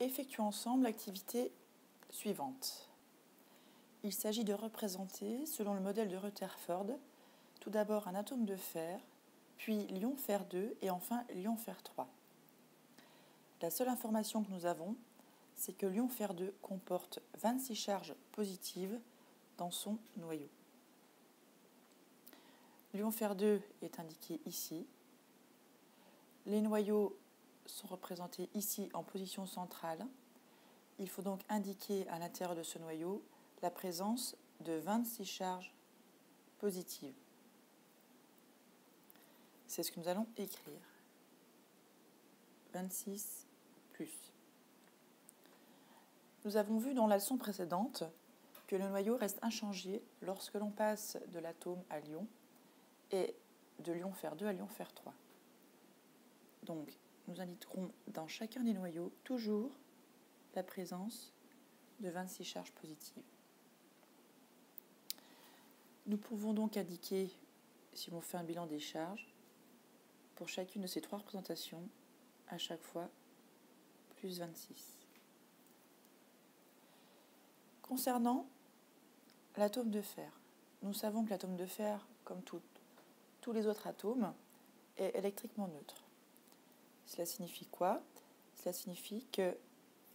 Effectuons ensemble l'activité suivante. Il s'agit de représenter, selon le modèle de Rutherford, tout d'abord un atome de fer, puis l'ion fer 2 et enfin l'ion fer 3. La seule information que nous avons, c'est que l'ion fer 2 comporte 26 charges positives dans son noyau. L'ion fer 2 est indiqué ici. Les noyaux sont représentés ici en position centrale. Il faut donc indiquer à l'intérieur de ce noyau la présence de 26 charges positives. C'est ce que nous allons écrire. 26 plus. Nous avons vu dans la leçon précédente que le noyau reste inchangé lorsque l'on passe de l'atome à l'ion et de l'ion fer 2 à l'ion fer 3. Donc, nous indiquerons dans chacun des noyaux toujours la présence de 26 charges positives. Nous pouvons donc indiquer, si on fait un bilan des charges, pour chacune de ces trois représentations, à chaque fois, plus 26. Concernant l'atome de fer, nous savons que l'atome de fer, comme tous les autres atomes, est électriquement neutre. Cela signifie quoi? Cela signifie que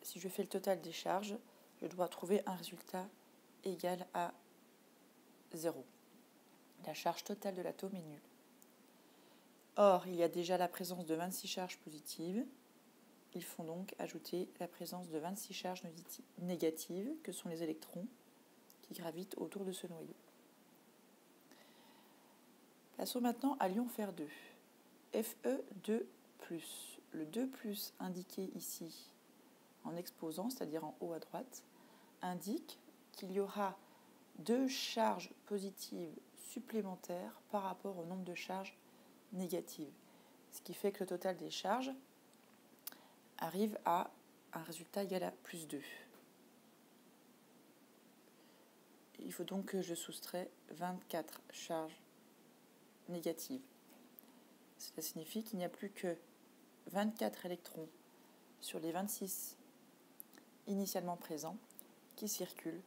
si je fais le total des charges, je dois trouver un résultat égal à 0. La charge totale de l'atome est nulle. Or, il y a déjà la présence de 26 charges positives. Il faut donc ajouter la présence de 26 charges négatives, que sont les électrons qui gravitent autour de ce noyau. Passons maintenant à l'ion fer 2. Fe2+. Le 2+, indiqué ici en exposant, c'est-à-dire en haut à droite, indique qu'il y aura 2 charges positives supplémentaires par rapport au nombre de charges négatives. Ce qui fait que le total des charges arrive à un résultat égal à plus 2. Il faut donc que je soustrais 24 charges négatives. Cela signifie qu'il n'y a plus que 24 électrons sur les 26 initialement présents qui circulent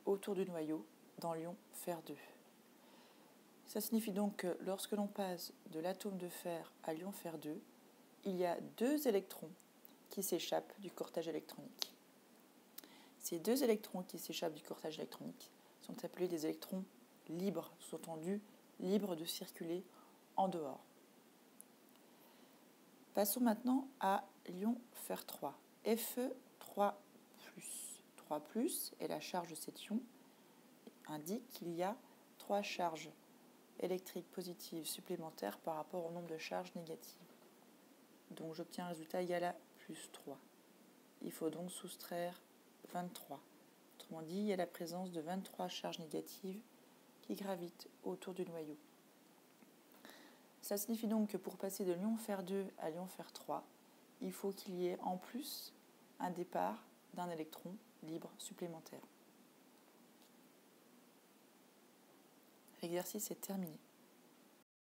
autour du noyau dans l'ion fer 2. Ça signifie donc que lorsque l'on passe de l'atome de fer à l'ion fer 2, il y a 2 électrons qui s'échappent du cortège électronique. Ces 2 électrons qui s'échappent du cortège électronique sont appelés des électrons libres, sous-entendu libres de circuler en dehors. Passons maintenant à l'ion fer 3. Fe3+. 3+ et la charge de cet ion indique qu'il y a 3 charges électriques positives supplémentaires par rapport au nombre de charges négatives. Donc j'obtiens un résultat égal à plus 3. Il faut donc soustraire 23. Autrement dit, il y a la présence de 23 charges négatives qui gravitent autour du noyau. Ça signifie donc que pour passer de l'ion fer 2 à l'ion fer 3, il faut qu'il y ait en plus un départ d'un électron libre supplémentaire. L'exercice est terminé.